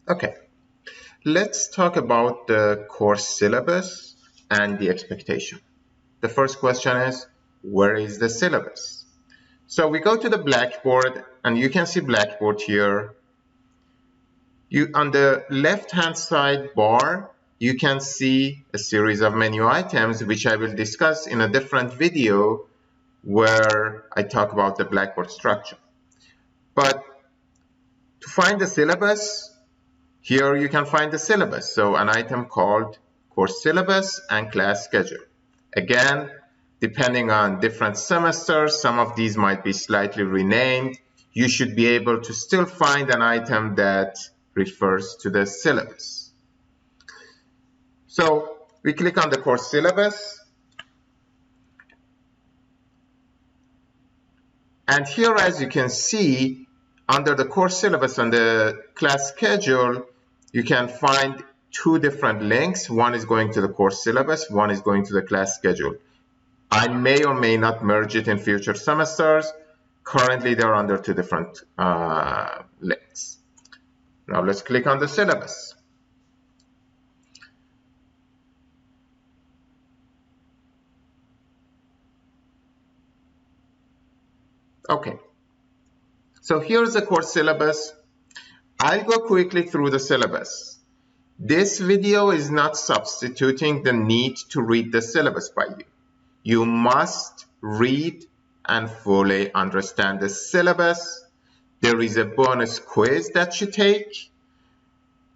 Okay, let's talk about the course syllabus and the expectation. The first question is, where is the syllabus? So we go to the Blackboard, and you can see Blackboard here. On the left-hand side bar, you can see a series of menu items, which I will discuss in a different video where I talk about the Blackboard structure. But to find the syllabus, here you can find the syllabus. So an item called course syllabus and class schedule. Again, depending on different semesters, some of these might be slightly renamed. You should be able to still find an item that refers to the syllabus. So we click on the course syllabus. And here, as you can see, under the course syllabus and the class schedule, you can find two different links. One is going to the course syllabus, one is going to the class schedule. I may or may not merge it in future semesters. Currently, they're under two different links. Now let's click on the syllabus. Okay, so here's the course syllabus. I'll go quickly through the syllabus. This video is not substituting the need to read the syllabus by you. You must read and fully understand the syllabus. There is a bonus quiz that you take,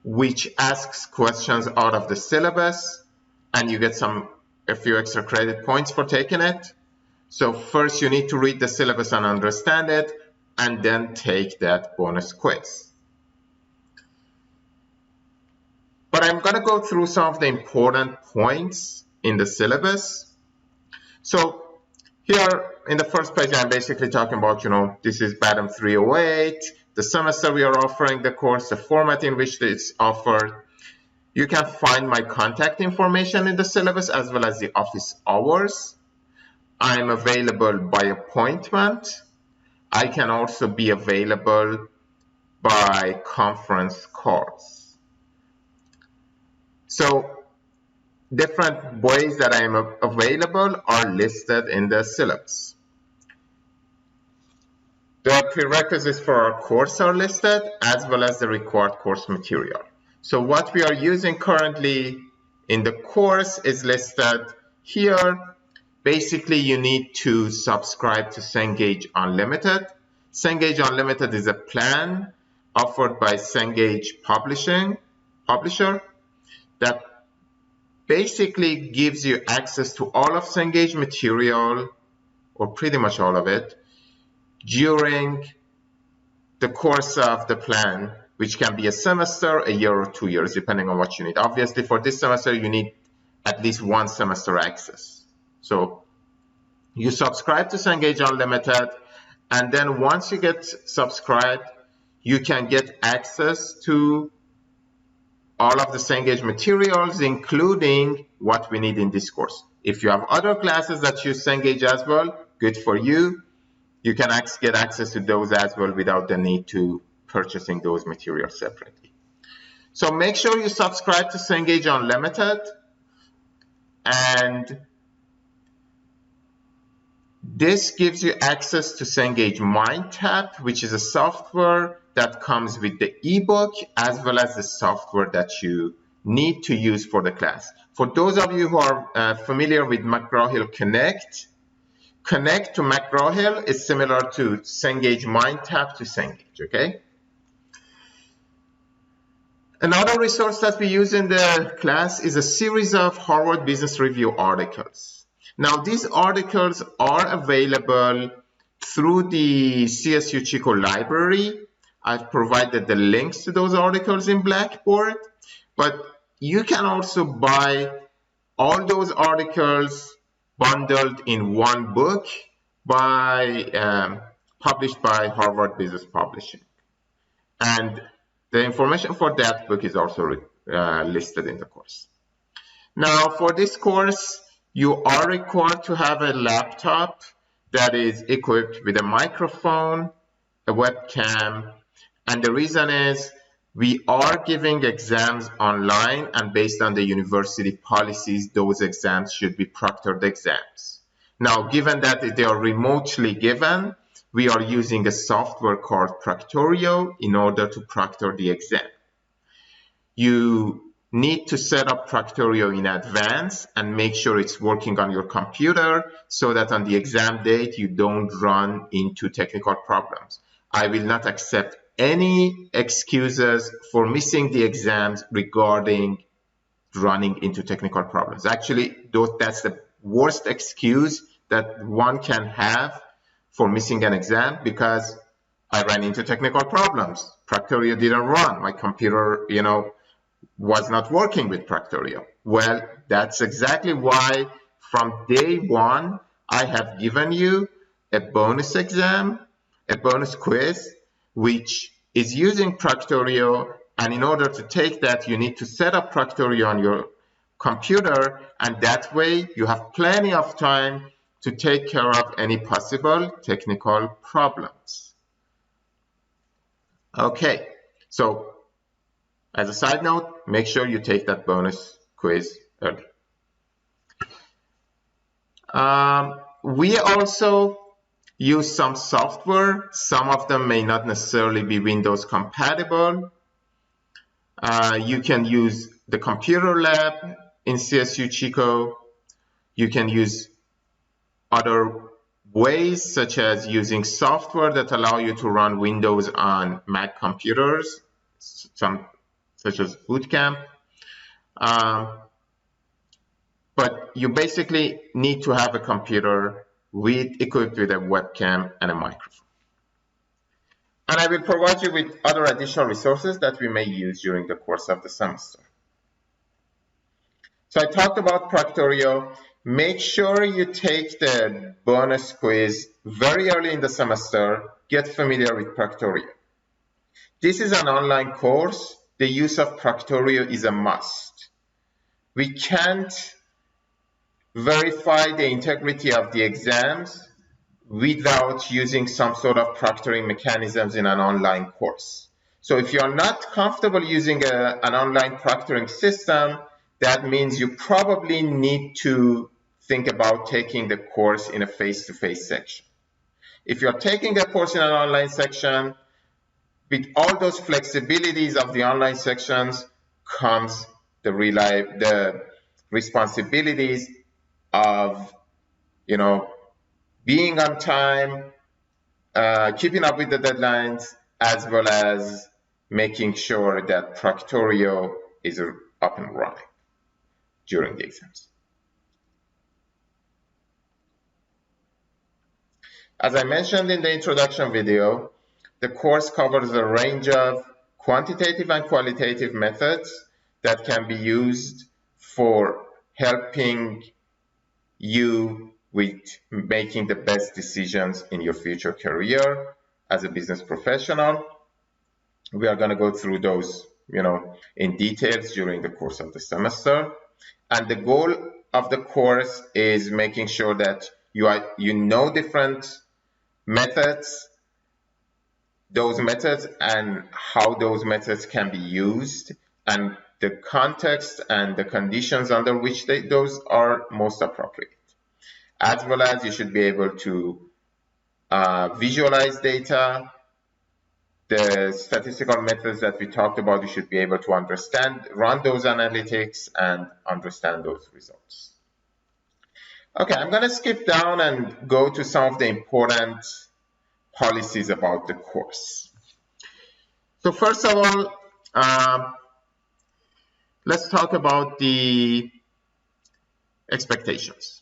which asks questions out of the syllabus, and you get a few extra credit points for taking it. So first you need to read the syllabus and understand it, and then take that bonus quiz. But I'm going to go through some of the important points in the syllabus. So here in the first page, I'm basically talking about, this is BADM 308, the semester we are offering the course, the format in which it's offered. You can find my contact information in the syllabus as well as the office hours. I'm available by appointment. I can also be available by conference calls. So different ways that I am available are listed in the syllabus. The prerequisites for our course are listed as well as the required course material. So what we are using currently in the course is listed here. Basically, you need to subscribe to Cengage Unlimited. Cengage Unlimited is a plan offered by Cengage Publisher that basically gives you access to all of Cengage material, or pretty much all of it, during the course of the plan, which can be a semester, a year, or 2 years, depending on what you need. Obviously, for this semester, you need at least one semester access. So you subscribe to Cengage Unlimited, and then once you get subscribed, you can get access to all of the Cengage materials, including what we need in this course. If you have other classes that use Cengage as well, good for you. You can get access to those as well without the need to purchasing those materials separately. So make sure you subscribe to Cengage Unlimited, and this gives you access to Cengage MindTap, which is a software that comes with the ebook as well as the software that you need to use for the class. For those of you who are familiar with McGraw-Hill Connect, Connect to McGraw-Hill is similar to Cengage MindTap to Cengage, okay? Another resource that we use in the class is a series of Harvard Business Review articles. Now, these articles are available through the CSU Chico library. I've provided the links to those articles in Blackboard, but you can also buy all those articles bundled in one book published by Harvard Business Publishing. And the information for that book is also listed in the course. Now, for this course, you are required to have a laptop that is equipped with a microphone, a webcam, and the reason is We are giving exams online, and based on the university policies, those exams should be proctored exams. Now, given that they are remotely given, we are using a software called Proctorio in order to proctor the exam. You need to set up Proctorio in advance and make sure it's working on your computer so that on the exam date you don't run into technical problems. I will not accept any excuses for missing the exams regarding running into technical problems. Actually, that's the worst excuse that one can have for missing an exam, because I ran into technical problems. Proctorio didn't run. My computer, was not working with Proctorio. Well, that's exactly why from day one, I have given you a bonus exam, a bonus quiz, which is using Proctorio. And in order to take that, you need to set up Proctorio on your computer. And that way, you have plenty of time to take care of any possible technical problems. Okay, so as a side note, make sure you take that bonus quiz early. We also use some software. Some of them may not necessarily be Windows compatible. You can use the computer lab in CSU Chico. You can use other ways, such as using software that allow you to run Windows on Mac computers, such as Bootcamp. But you basically need to have a computer equipped with a webcam and a microphone. And I will provide you with other additional resources that we may use during the course of the semester. So I talked about Proctorio. Make sure you take the bonus quiz very early in the semester. Get familiar with Proctorio. This is an online course. The use of Proctorio is a must. We can't verify the integrity of the exams without using some sort of proctoring mechanisms in an online course. So if you're not comfortable using an online proctoring system, that means you probably need to think about taking the course in a face-to-face section. If you're taking a course in an online section, with all those flexibilities of the online sections comes the responsibilities of, being on time, keeping up with the deadlines, as well as making sure that Proctorio is up and running during the exams. As I mentioned in the introduction video, the course covers a range of quantitative and qualitative methods that can be used for helping you with making the best decisions in your future career as a business professional. We are going to go through those, in details during the course of the semester. And the goal of the course is making sure that you know different methods, those methods and how those methods can be used, and the context and the conditions under which those are most appropriate. As well as you should be able to visualize data, the statistical methods that we talked about, you should be able to understand, run those analytics and understand those results. Okay, I'm going to skip down and go to some of the important policies about the course. So first of all, let's talk about the expectations.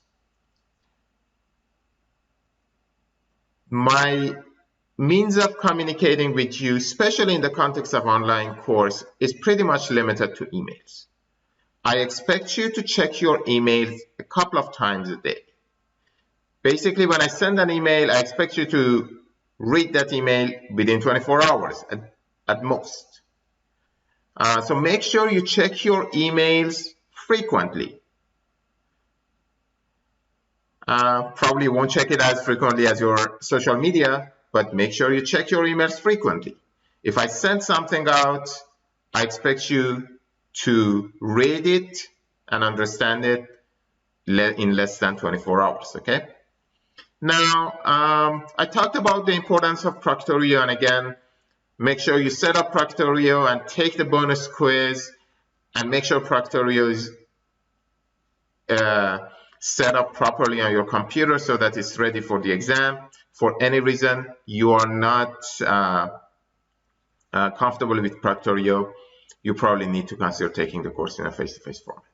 My means of communicating with you, especially in the context of online course, is pretty much limited to emails. I expect you to check your emails a couple of times a day. Basically, when I send an email, I expect you to read that email within 24 hours at most. So make sure you check your emails frequently. Probably won't check it as frequently as your social media, but make sure you check your emails frequently. If I send something out I expect you to read it and understand it in less than 24 hours, okay? Now, I talked about the importance of Proctorio, and again, make sure you set up Proctorio and take the bonus quiz, and make sure Proctorio is set up properly on your computer so that it's ready for the exam. For any reason you are not comfortable with Proctorio, you probably need to consider taking the course in a face-to-face format.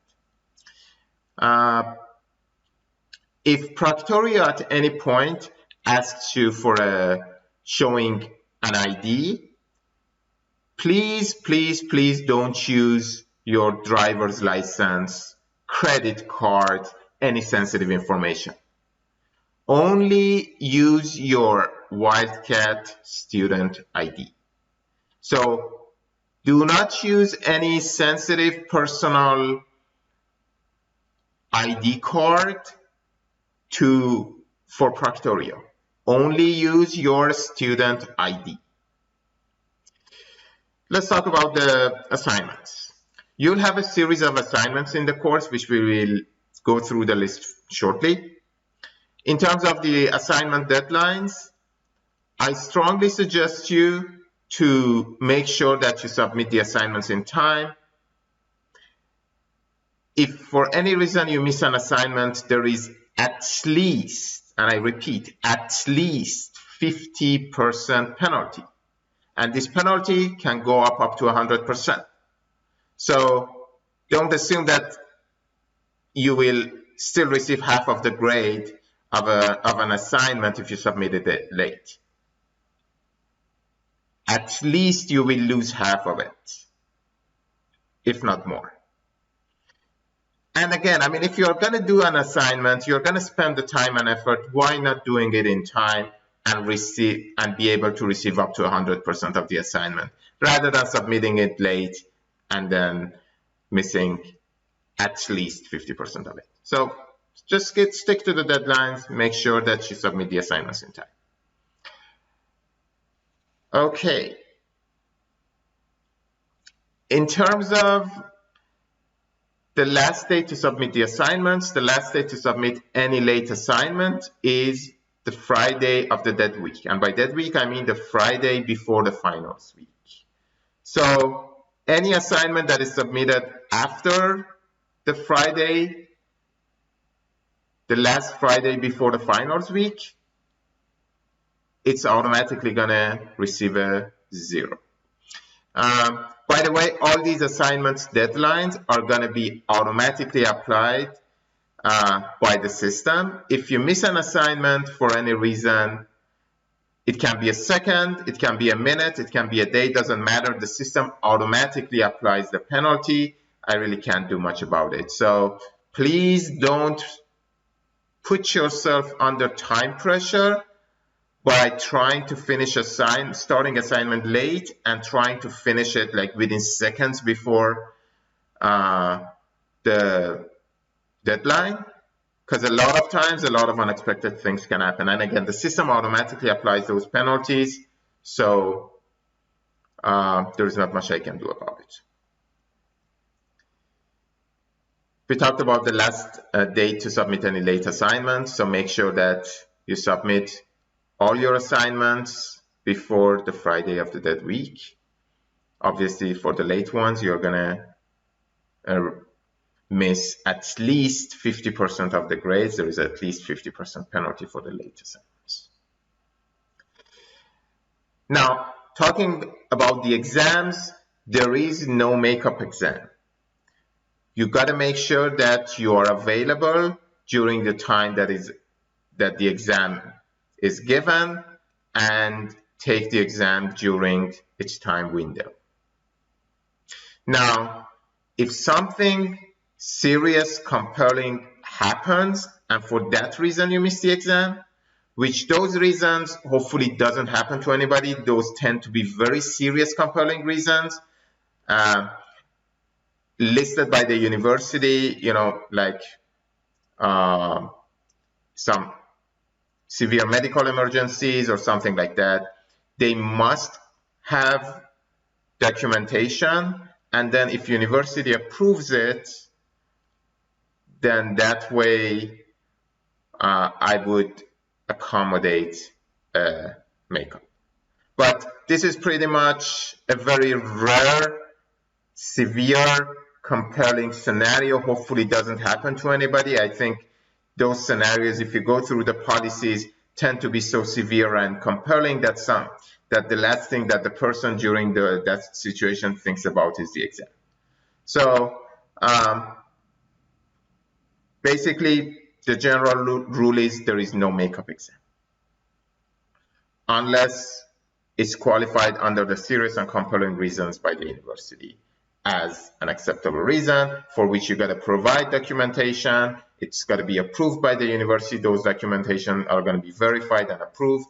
If Proctorio at any point asks you for showing an ID, please don't use your driver's license, credit card, any sensitive information. Only use your Wildcat student ID. So do not use any sensitive personal ID card for Proctorio. Only use your student ID. Let's talk about the assignments. You'll have a series of assignments in the course, which we will go through the list shortly. In terms of the assignment deadlines, I strongly suggest you to make sure that you submit the assignments in time. If for any reason you miss an assignment, there is at least, and I repeat, at least 50% penalty. And this penalty can go up to 100%. So don't assume that you will still receive half of the grade of an assignment if you submitted it late. At least you will lose half of it, if not more. And again, I mean, if you're going to do an assignment, you're going to spend the time and effort, why not doing it in time and be able to receive up to 100% of the assignment, rather than submitting it late and then missing at least 50% of it. So just stick to the deadlines, make sure that you submit the assignments in time. Okay. In terms of the last day to submit the assignments, the last day to submit any late assignment is the Friday of the dead week. And by dead week, I mean the Friday before the finals week. So any assignment that is submitted after the Friday, the last Friday before the finals week, it's automatically gonna receive a 0. By the way, all these assignments deadlines are gonna be automatically applied by the system. If you miss an assignment for any reason, it can be a second, it can be a minute, it can be a day, doesn't matter. The system automatically applies the penalty. I really can't do much about it. So please don't put yourself under time pressure by trying to finish starting assignment late and trying to finish it like within seconds before the deadline, because a lot of times a lot of unexpected things can happen, and again the system automatically applies those penalties, so there's not much I can do about it. We talked about the last date to submit any late assignments, so make sure that you submit all your assignments before the Friday of the dead week. Obviously, for the late ones, you're gonna miss at least 50% of the grades. There is at least 50% penalty for the late assignments. Now, talking about the exams, there is no makeup exam. You gotta make sure that you are available during the time that the exam is given, and take the exam during its time window. Now, if something serious, compelling happens, and for that reason you miss the exam, which those reasons hopefully doesn't happen to anybody, those tend to be very serious, compelling reasons, listed by the university, you know, like some severe medical emergencies or something like that, they must have documentation, and then if university approves it, then that way I would accommodate makeup. But this is pretty much a very rare, severe, compelling scenario. Hopefully it doesn't happen to anybody. I think those scenarios, if you go through the policies, tend to be so severe and compelling that the last thing that the person during that situation thinks about is the exam. So basically, the general rule is there is no makeup exam unless it's qualified under the serious and compelling reasons by the university as an acceptable reason for which you got to provide documentation. It's got to be approved by the university. Those documentation are going to be verified and approved,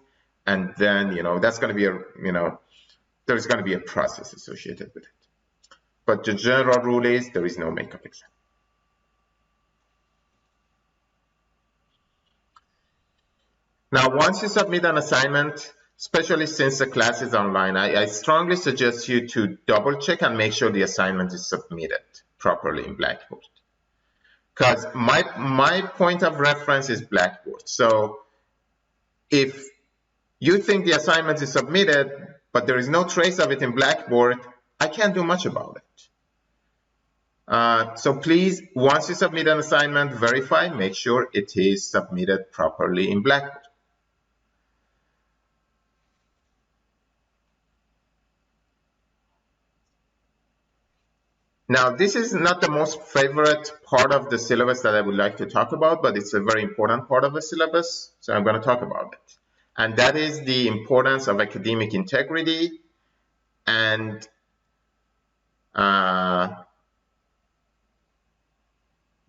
and then that's going to be there's going to be a process associated with it. But the general rule is there is no makeup exam. Now, once you submit an assignment, especially since the class is online, I strongly suggest you to double check and make sure the assignment is submitted properly in Blackboard. Because my point of reference is Blackboard. So if you think the assignment is submitted, but there is no trace of it in Blackboard, I can't do much about it. So please, once you submit an assignment, verify, make sure it is submitted properly in Blackboard. Now, this is not the most favorite part of the syllabus that I would like to talk about, but it's a very important part of the syllabus, so I'm going to talk about it. And that is the importance of academic integrity and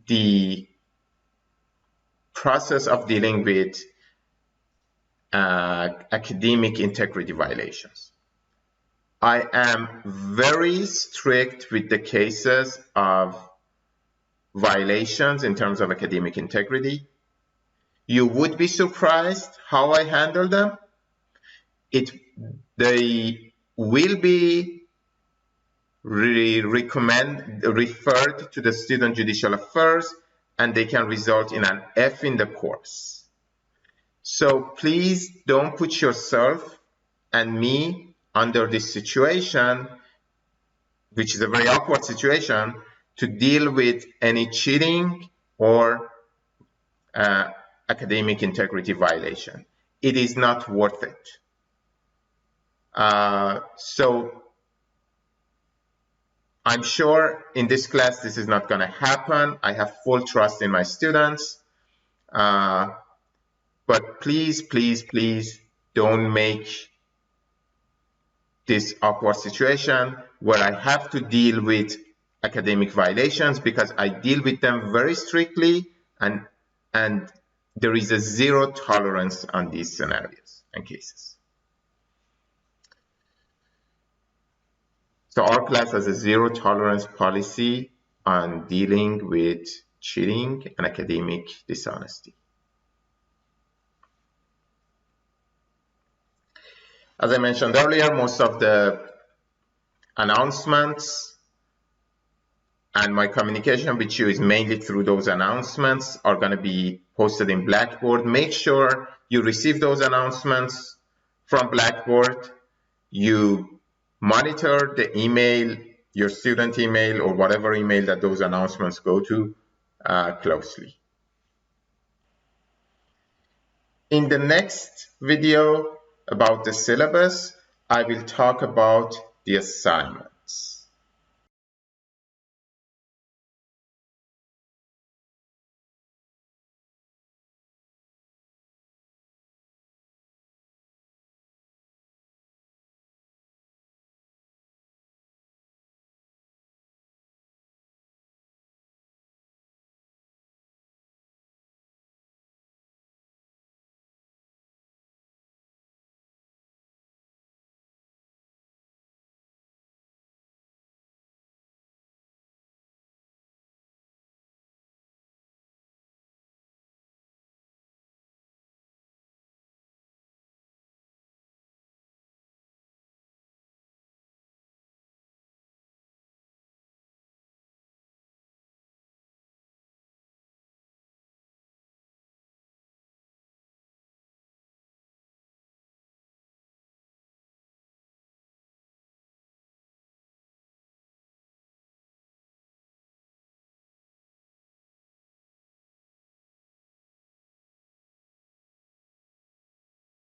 the process of dealing with academic integrity violations. I am very strict with the cases of violations in terms of academic integrity. You would be surprised how I handle them. They will be referred to the Student Judicial Affairs, and they can result in an F in the course. So please don't put yourself and me under this situation, which is a very awkward situation, to deal with any cheating or academic integrity violation. It is not worth it. So I'm sure in this class this is not going to happen. I have full trust in my students. But please, please, please don't make this awkward situation where I have to deal with academic violations, because I deal with them very strictly, and there is a zero tolerance on these scenarios and cases. So our class has a zero tolerance policy on dealing with cheating and academic dishonesty. As I mentioned earlier, most of the announcements and my communication with you is mainly through those announcements are going to be posted in Blackboard. Make sure you receive those announcements from Blackboard. You monitor the email, your student email or whatever email that those announcements go to closely. In the next video about the syllabus, I will talk about the assignments.